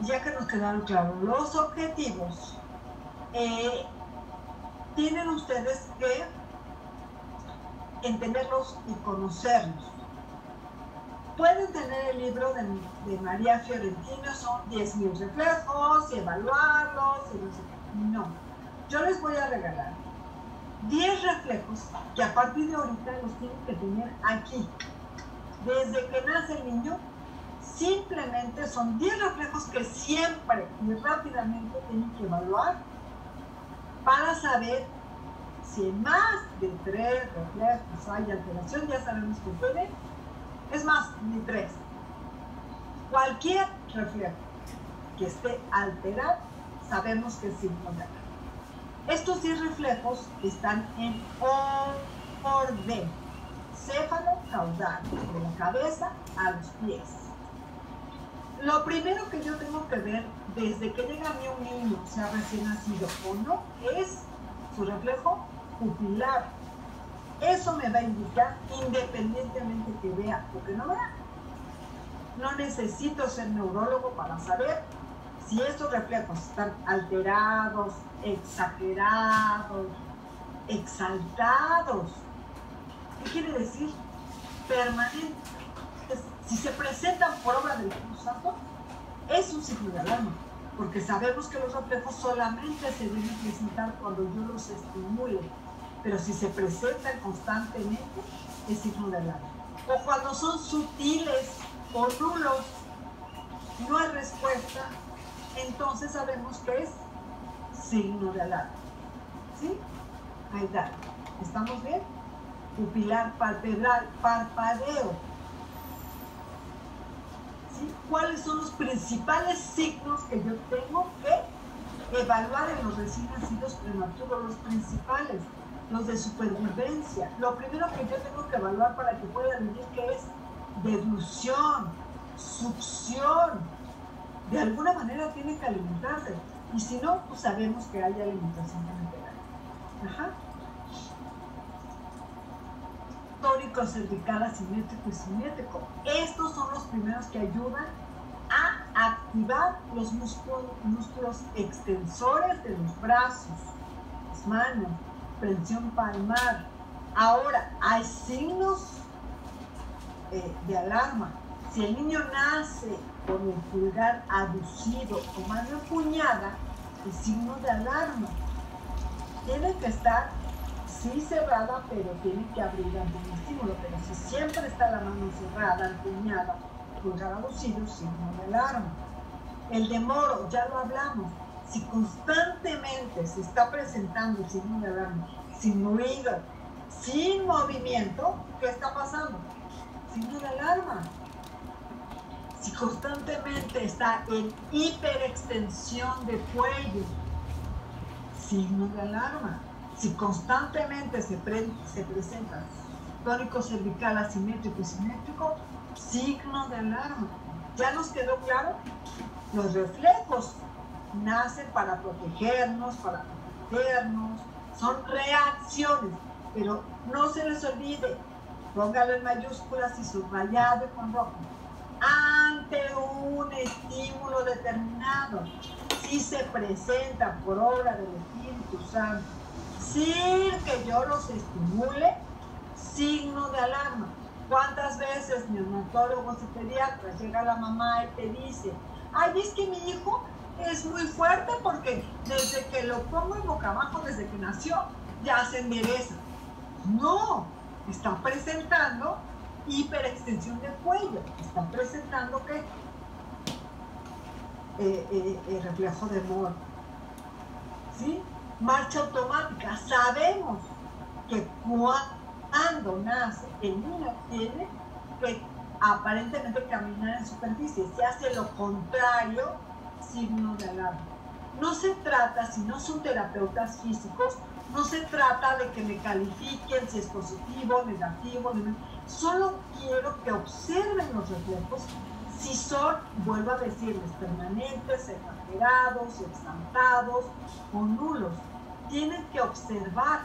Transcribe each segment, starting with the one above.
Ya que nos quedaron claros los objetivos, tienen ustedes que entenderlos y conocerlos. Pueden tener el libro de María Fiorentino, son 10.000 reflejos, y evaluarlos, y no sé qué. No, yo les voy a regalar 10 reflejos que a partir de ahorita los tienen que tener aquí. Desde que nace el niño, simplemente son 10 reflejos que siempre y rápidamente tienen que evaluar para saber si en más de 3 reflejos hay alteración. Ya sabemos que puede, es más, ni 3. Cualquier reflejo que esté alterado, sabemos que es signo de alarma. Estos 10 reflejos están en orden céfalo-caudal, de la cabeza a los pies. Lo primero que yo tengo que ver desde que llega a mí un niño, sea recién nacido o no, es su reflejo pupilar. Eso me va a indicar, independientemente que vea o que no vea. No necesito ser neurólogo para saber si estos reflejos están alterados, exagerados, exaltados. ¿Qué quiere decir? Permanentes. Si se presentan por obra del Espíritu Santo, es un signo de alarma, porque sabemos que los reflejos solamente se deben presentar cuando yo los estimule, pero si se presentan constantemente, es signo de alarma. O cuando son sutiles o nulos, no hay respuesta, entonces sabemos que es signo de alarma. ¿Sí? Ahí está. ¿Estamos bien? Pupilar, palpebral, parpadeo. ¿Sí? ¿Cuáles son los principales signos que yo tengo que evaluar en los recién nacidos prematuros? Los principales, los de supervivencia. Lo primero que yo tengo que evaluar para que pueda vivir, que es deglución, succión. De alguna manera tiene que alimentarse. Y si no, pues sabemos que hay alimentación enteral. Ajá. Tórico, cervical, asimétrico y simétrico. Estos son los primeros que ayudan a activar los músculos extensores de los brazos, las manos, presión palmar. Ahora, hay signos de alarma. Si el niño nace con el pulgar aducido o mano empuñada, es signo de alarma. Tiene que estar, sí, cerrada, pero tiene que abrir ante un estímulo. Pero si siempre está la mano cerrada, empuñada, pulgar aducido, signo de alarma. El demoro, ya lo hablamos. Si constantemente se está presentando el signo de alarma, sin ruido, sin movimiento, ¿qué está pasando? Signo de alarma. Si constantemente está en hiperextensión de cuello, signo de alarma. Si constantemente se presenta tónico cervical asimétrico y simétrico, signo de alarma. ¿Ya nos quedó claro? Los reflejos nacen para protegernos, para protegernos, son reacciones, pero no se les olvide, póngalo en mayúsculas y subrayado con rojo. Ante un estímulo determinado, si se presenta por obra del Espíritu Santo, sin que yo los estimule, signo de alarma. ¿Cuántas veces neonatólogos y pediatras llega la mamá y te dice, ay, es que mi hijo es muy fuerte porque desde que lo pongo en boca abajo, desde que nació, ya se endereza? No, está presentando hiperextensión del cuello, está presentando ¿qué? El reflejo de Mohr. ¿Sí? Marcha automática. Sabemos que cuando nace el niño tiene que aparentemente caminar en superficie. Se hace lo contrario, signo de alarma. No se trata, si no son terapeutas físicos, no se trata de que me califiquen si es positivo, negativo, solo quiero que observen los reflejos, si son, vuelvo a decirles, permanentes, exagerados, exaltados o nulos. Tienen que observar.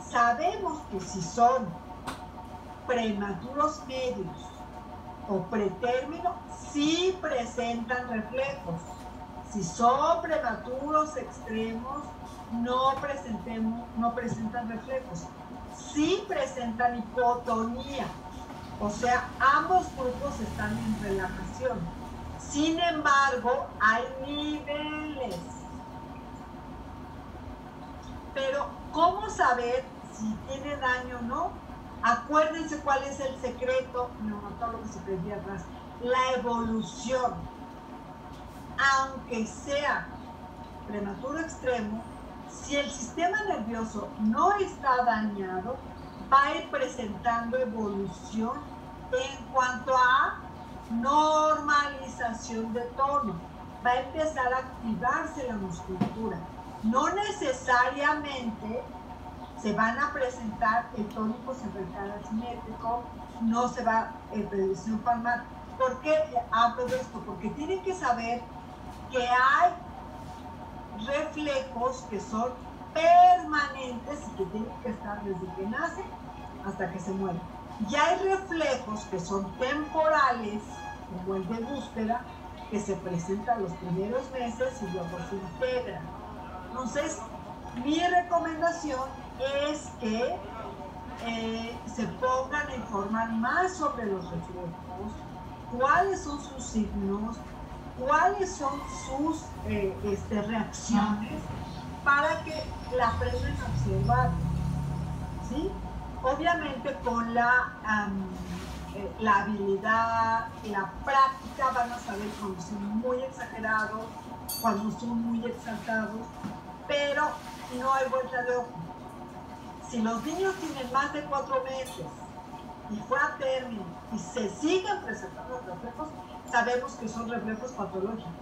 Sabemos que si son prematuros medios o pretérmino sí presentan reflejos. Si son prematuros extremos, no presentan reflejos. Sí presentan hipotonía, o sea, ambos grupos están en relajación. Sin embargo, hay niveles. Pero, ¿cómo saber si tiene daño o no? Acuérdense cuál es el secreto neonatólogo que se pedía atrás. La evolución. Aunque sea prematuro extremo, si el sistema nervioso no está dañado, va a ir presentando evolución en cuanto a normalización de tono. Va a empezar a activarse la musculatura. No necesariamente se van a presentar el tónico cervical asimétrico, no se va a predicción palmar. ¿Por qué hablo de esto? Porque tienen que saber que hay reflejos que son permanentes y que tienen que estar desde que nace hasta que se muere. Y hay reflejos que son temporales, como el de búsqueda, que se presentan los primeros meses y luego se integra. Entonces, mi recomendación es que se pongan a informar más sobre los reflejos, cuáles son sus signos, cuáles son sus reacciones, para que la aprendan a observar, ¿sí? Obviamente con la habilidad, la práctica, van a saber cuando son muy exagerados, cuando son muy exaltados, pero no hay vuelta de ojo. Si los niños tienen más de 4 meses y fue a término y se siguen presentando los reflejos, sabemos que son reflejos patológicos,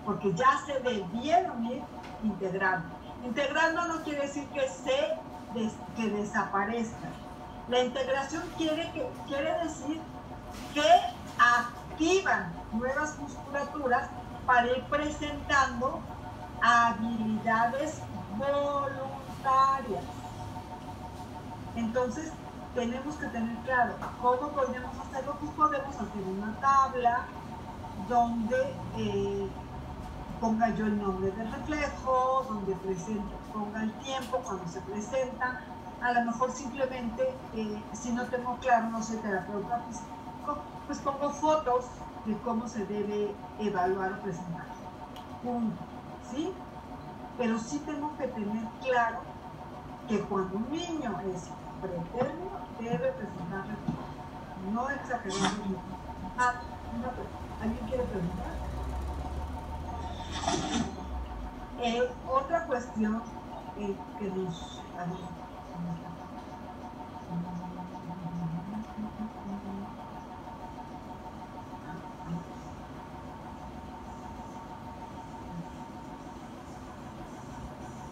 porque ya se debieron ir integrando. Integrando no quiere decir que desaparezcan. La integración quiere decir que activan nuevas musculaturas para ir presentando habilidades voluntarias. Entonces, tenemos que tener claro cómo podemos hacerlo. Pues podemos hacer una tabla donde ponga yo el nombre del reflejo, donde ponga el tiempo cuando se presenta. A lo mejor simplemente, si no tengo claro, no soy terapeuta físico, pues pongo fotos de cómo se debe evaluar o presentar. Punto. ¿Sí? Pero sí tengo que tener claro que cuando un niño es pretérmino, debe presentar reflejos. No exagerar. ¿Alguien quiere preguntar? Otra cuestión que nos...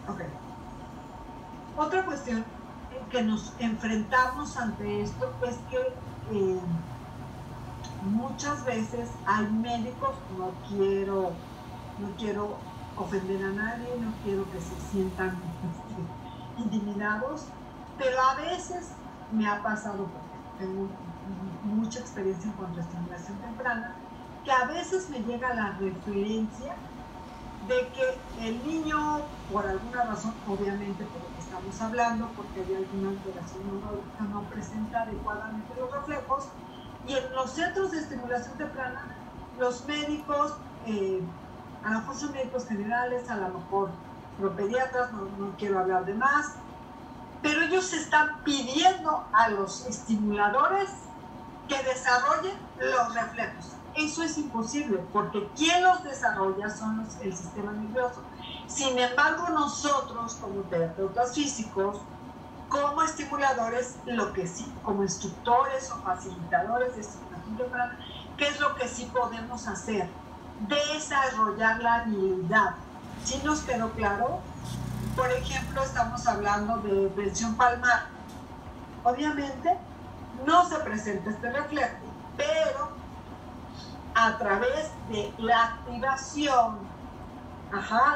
Okay. Otra cuestión que nos enfrentamos ante esto es que muchas veces hay médicos, no quiero ofender a nadie, no quiero que se sientan intimidados, pero a veces me ha pasado, porque tengo mucha experiencia en cuanto a estimulación temprana, que a veces me llega la referencia de que el niño, por alguna razón, obviamente por lo que estamos hablando, porque hay alguna alteración neurológica, no presenta adecuadamente los reflejos, y en los centros de estimulación temprana, los médicos, a lo mejor son médicos generales, a lo mejor propediatras, no quiero hablar de más, pero ellos están pidiendo a los estimuladores que desarrollen los reflejos. Eso es imposible, porque quien los desarrolla son el sistema nervioso. Sin embargo, nosotros, como terapeutas físicos, como estimuladores, lo que sí, como instructores o facilitadores de estimulación temprana, ¿qué es lo que sí podemos hacer? Desarrollar la habilidad. ¿Sí nos quedó claro? Por ejemplo, estamos hablando de presión palmar. Obviamente, no se presenta este reflejo, pero a través de la activación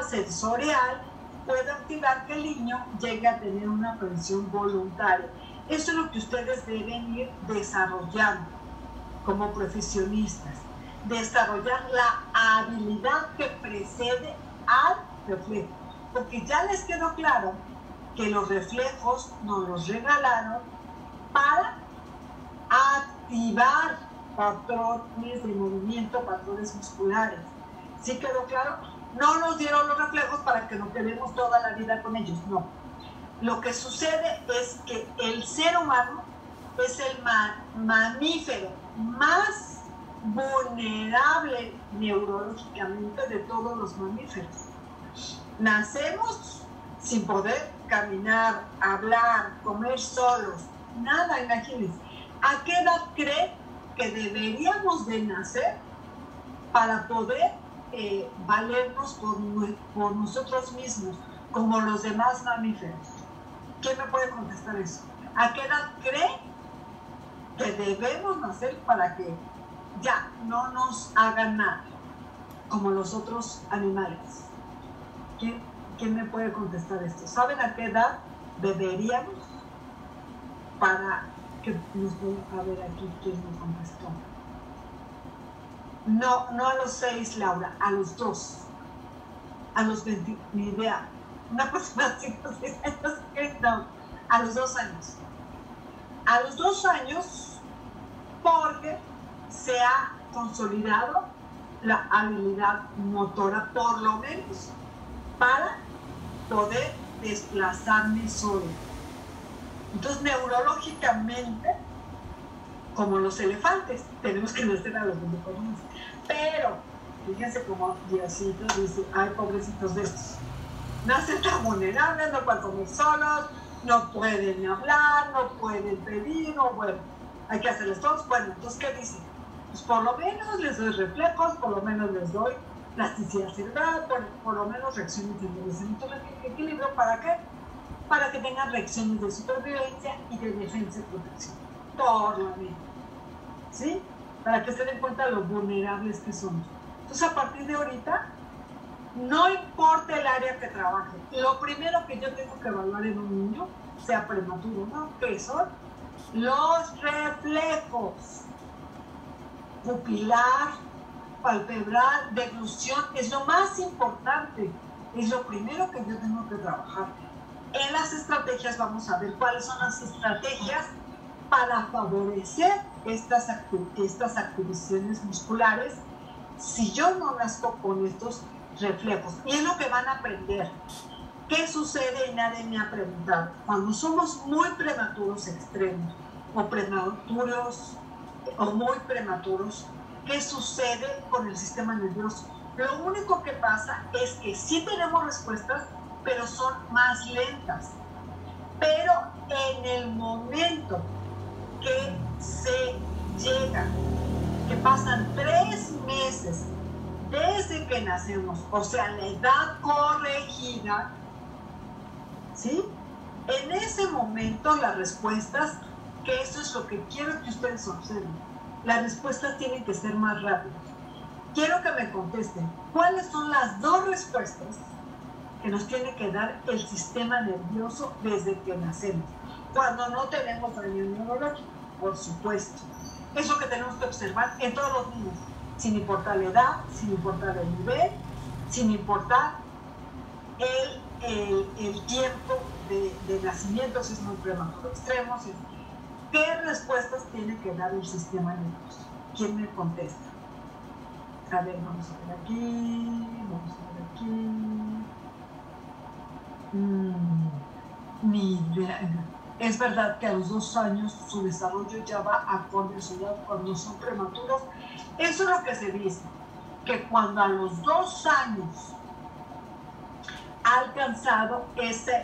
sensorial, puede activar que el niño llegue a tener una presión voluntaria. Eso es lo que ustedes deben ir desarrollando. como profesionistas, desarrollar la habilidad que precede al reflejo. Porque ya les quedó claro que los reflejos nos los regalaron para activar patrones de movimiento, patrones musculares. ¿Sí quedó claro? No nos dieron los reflejos para que nos quedemos toda la vida con ellos, no. Lo que sucede es que el ser humano es el mamífero más vulnerable neurológicamente de todos los mamíferos. Nacemos sin poder caminar, hablar, comer solos, nada, imagínense. ¿A qué edad cree que deberíamos de nacer para poder valernos por nosotros mismos, como los demás mamíferos? ¿Quién me puede contestar eso? ¿A qué edad cree que debemos nacer para que ya no nos hagan nada, como los otros animales? ¿Quién me puede contestar esto? ¿Saben a qué edad deberíamos? Para que nos pueda, a ver aquí quién me contestó. No a los 6, Laura, a los 2. A los 20, ni idea. Una persona de 5 o 6 años, no, a los 2 años. A los 2 años, porque se ha consolidado la habilidad motora, por lo menos, para poder desplazarme solo. Entonces, neurológicamente, como los elefantes, tenemos que nacer a los 24 años. Pero, fíjense como Diosito dice, ay, pobrecitos de estos. Nacen tan vulnerables, no pueden comer solos, no pueden hablar, no pueden pedir, o bueno, hay que hacerles todos. Bueno, entonces, ¿qué dicen? Pues por lo menos les doy reflejos, por lo menos les doy plasticidad cerebral, por lo menos reacciones de endurecimiento de equilibrio. ¿Para qué? Para que tengan reacciones de supervivencia y de defensa y protección. Por la vida. ¿Sí? Para que se den cuenta de lo vulnerables que somos. Entonces, a partir de ahorita, no importa el área que trabaje, lo primero que yo tengo que evaluar en un niño, sea prematuro, ¿no? ¿Qué son? Los reflejos. Pupilar, palpebral, deglución, es lo más importante. Es lo primero que yo tengo que trabajar. En las estrategias vamos a ver cuáles son las estrategias para favorecer estas activaciones musculares si yo no nazco con estos reflejos. Y es lo que van a aprender. ¿Qué sucede? Y nadie me ha preguntado. Cuando somos muy prematuros extremos o muy prematuros, ¿qué sucede con el sistema nervioso? Lo único que pasa es que sí tenemos respuestas, pero son más lentas. Pero en el momento que se llega, que pasan 3 meses desde que nacemos, o sea, la edad corregida, ¿sí? En ese momento las respuestas, que eso es lo que quiero que ustedes observen, las respuestas tienen que ser más rápidas. Quiero que me contesten, ¿cuáles son las 2 respuestas que nos tiene que dar el sistema nervioso desde que nacemos? Cuando no tenemos daño neurológico, por supuesto. Eso que tenemos que observar en todos los niños, sin importar la edad, sin importar el nivel, sin importar el tiempo de nacimiento, si es muy prematuro extremo. ¿Qué respuestas tiene que dar el sistema nervioso? ¿Quién me contesta? A ver, vamos a ver aquí, Ni idea. Es verdad que a los 2 años su desarrollo ya va acorde a su edad cuando son prematuros. Eso es lo que se dice, que cuando a los 2 años ha alcanzado esa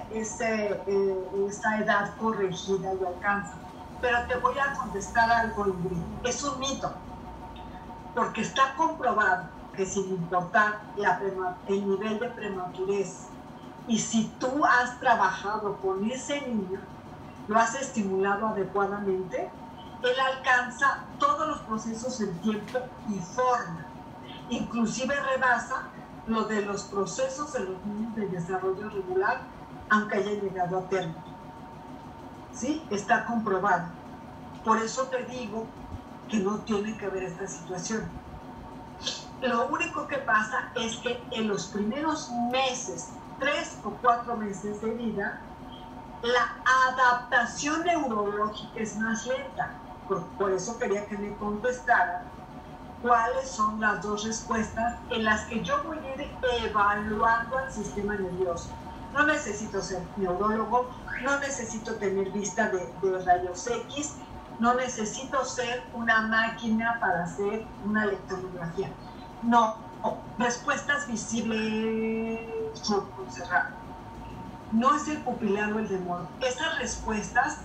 edad corregida y alcanza. Pero te voy a contestar algo, Ingrid. Es un mito, porque está comprobado que sin importar el nivel de prematurez, y si tú has trabajado con ese niño, lo has estimulado adecuadamente, él alcanza todos los procesos en tiempo y forma. Inclusive rebasa lo de los procesos de los niños de desarrollo regular, aunque haya llegado a término. ¿Sí? Está comprobado. Por eso te digo que no tiene que ver esta situación. Lo único que pasa es que en los primeros meses, 3 o 4 meses de vida, la adaptación neurológica es más lenta. Por eso quería que me contestara cuáles son las 2 respuestas en las que yo voy a ir evaluando al sistema nervioso. No necesito ser neurólogo, no necesito tener vista de rayos X, no necesito ser una máquina para hacer una electromiografía. No, respuestas visibles, cerrado. No es el pupilado el demonio. Esas respuestas,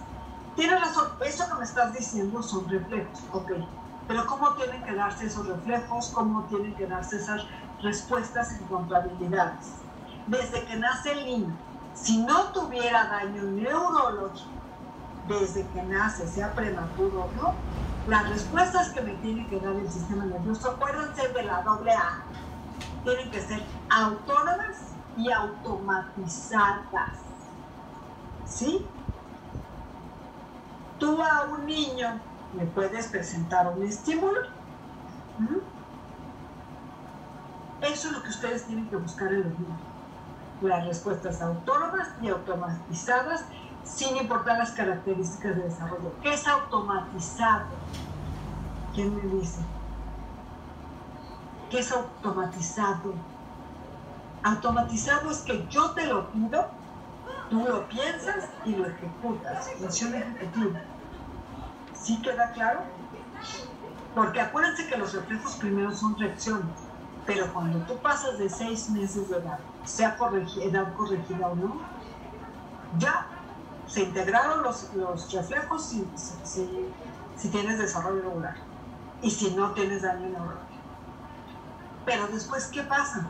tienes razón, eso que me estás diciendo son reflejos, ok. Pero ¿cómo tienen que darse esos reflejos? ¿Cómo tienen que darse esas respuestas en cuanto a habilidades? Desde que nace el niño, si no tuviera daño neurológico, desde que nace, sea prematuro o no, las respuestas que me tiene que dar el sistema nervioso, acuérdense de la AA, tienen que ser autónomas y automatizadas. ¿Sí? Tú a un niño le puedes presentar un estímulo. Eso es lo que ustedes tienen que buscar en los niños. Las respuestas autónomas y automatizadas, sin importar las características de desarrollo. ¿Qué es automatizado? ¿Quién me dice? ¿Qué es automatizado? Automatizado es que yo te lo pido, tú lo piensas y lo ejecutas. Función ejecutiva. ¿Sí queda claro? Porque acuérdense que los reflejos primero son reacciones, pero cuando tú pasas de 6 meses de edad, sea edad corregida o no, ya se integraron los reflejos si tienes desarrollo neural y si no tienes daño neurológico. Pero después, ¿qué pasa?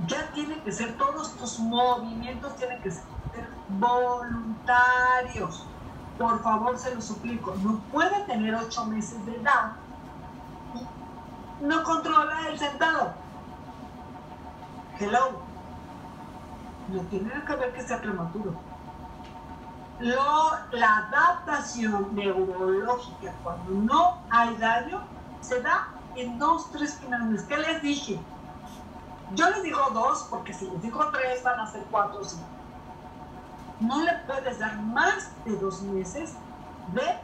Ya tiene que ser, todos tus movimientos tienen que ser voluntarios. Por favor, se lo suplico. No puede tener 8 meses de edad y no controla el sentado. Hello. No tiene que ver que sea prematuro. La adaptación neurológica cuando no hay daño se da en 2, 3 primeros meses. ¿Qué les dije? Yo les digo 2 porque si les digo 3 van a ser 4 o 5. No le puedes dar más de 2 meses de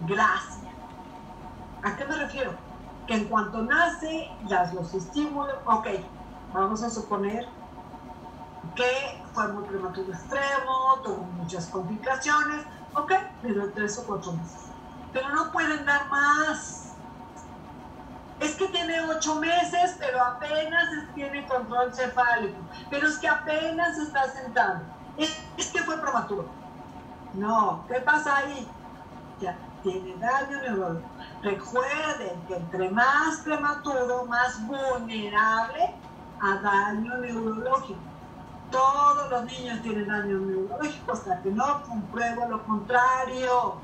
gracia. ¿A qué me refiero? Que en cuanto nace, das los estímulos. Ok, vamos a suponer que fue muy prematuro extremo, tuvo muchas complicaciones. Ok, le doy 3 o 4 meses. Pero no pueden dar más. Es que tiene 8 meses, pero apenas tiene control cefálico. Pero es que apenas está sentado. Es que fue prematuro. No, ¿qué pasa ahí? Ya tiene daño neurológico. Recuerden que entre más prematuro, más vulnerable a daño neurológico. Todos los niños tienen daño neurológico hasta que no compruebo lo contrario.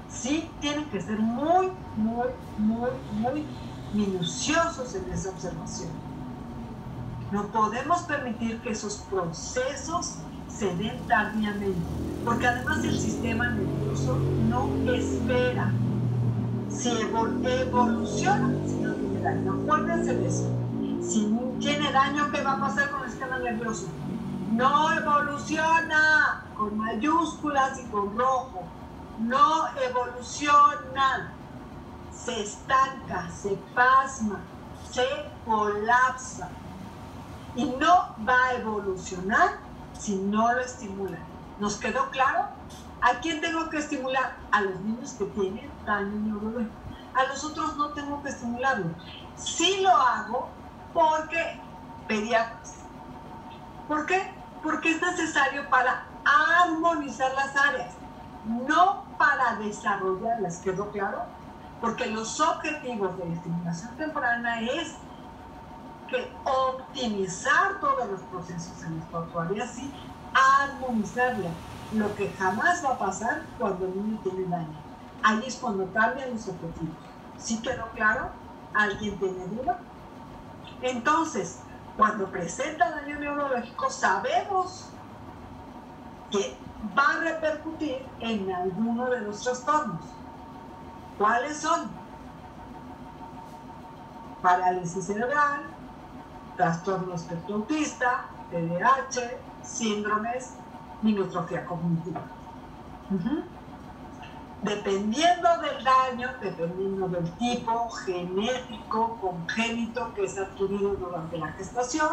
Sí, tienen que ser muy minuciosos en esa observación. No podemos permitir que esos procesos se den tardíamente, porque además el sistema nervioso no espera. Si evoluciona, si no tiene daño, acuérdense de eso. Si tiene daño, ¿qué va a pasar con el sistema nervioso? No evoluciona, con mayúsculas y con rojo. No evoluciona. Se estanca, se pasma, se colapsa. Y no va a evolucionar si no lo estimulan. ¿Nos quedó claro? ¿A quién tengo que estimular? A los niños que tienen daño neurológico. A los otros no tengo que estimularlo. Sí lo hago porque pediatras. ¿Por qué? Porque es necesario para armonizar las áreas, no para desarrollarlas. ¿Quedó claro? Porque los objetivos de la estimulación temprana es que optimizar todos los procesos en nuestro actual y así armonizarla, lo que jamás va a pasar cuando el niño tiene daño. Ahí es cuando cambian los objetivos. ¿Sí quedó claro? ¿Alguien tiene duda? Entonces, cuando presenta daño neurológico, sabemos que va a repercutir en alguno de los trastornos. ¿Cuáles son? parálisis cerebral, trastorno espectro autista, TDAH, síndromes, dismitrofia cognitiva. Dependiendo del daño, dependiendo del tipo genético, congénito que es adquirido durante la gestación,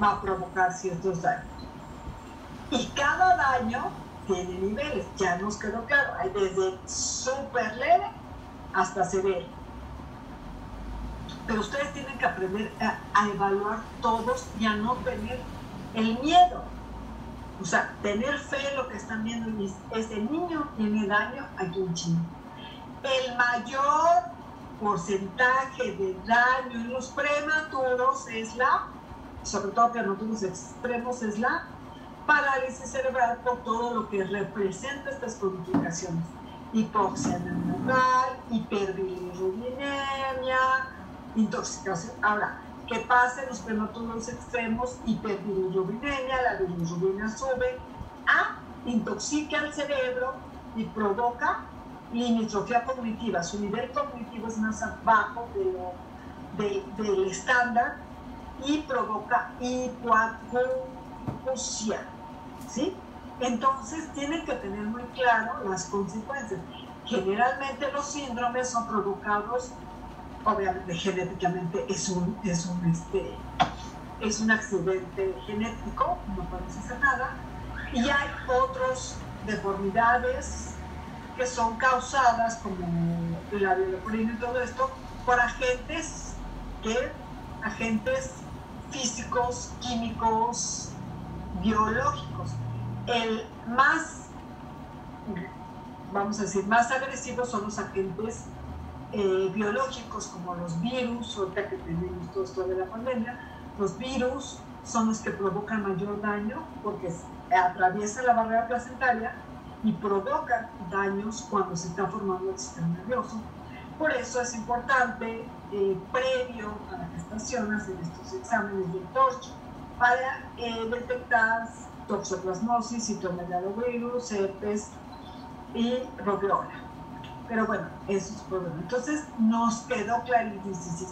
va a provocar ciertos daños. Y cada daño tiene niveles, ya nos quedó claro, hay desde súper leve hasta severo. Pero ustedes tienen que aprender a evaluar todos y a no tener el miedo. O sea, tener fe en lo que están viendo y ese niño tiene daño aquí en China. El mayor porcentaje de daño en los prematuros es sobre todo prematuros extremos, es la parálisis cerebral por todo lo que representa estas complicaciones. Hipoxia neonatal, hiperbilirubinemia, intoxicación. Ahora, ¿qué pasa en los prematuros extremos? Hiperbilirubinemia, la bilirrubina sube, intoxica el cerebro y provoca limitrofia cognitiva. Su nivel cognitivo es más bajo del estándar y provoca hipoacusia, ¿sí? Entonces tienen que tener muy claro las consecuencias. Generalmente los síndromes son provocados, obviamente genéticamente es un accidente genético, no podemos hacer nada, y hay otras deformidades que son causadas, como la biología y todo esto, por agentes físicos, químicos, biológicos. El más, vamos a decir, más agresivos son los agentes biológicos, como los virus. Ahorita que tenemos todo esto de la pandemia, los virus son los que provocan mayor daño porque atraviesan la barrera placentaria y provocan daños cuando se está formando el sistema nervioso. Por eso es importante, previo a la gestación, hacer estos exámenes de TORCH para detectar toxoplasmosis, citomegalovirus, herpes y rubiola. Pero bueno, eso es problema. Entonces, nos quedó clarísimo. Sí.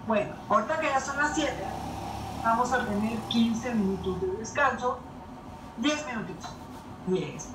Bueno, ahorita que ya son las 7, vamos a tener 15 minutos de descanso. 10 minutitos. 10.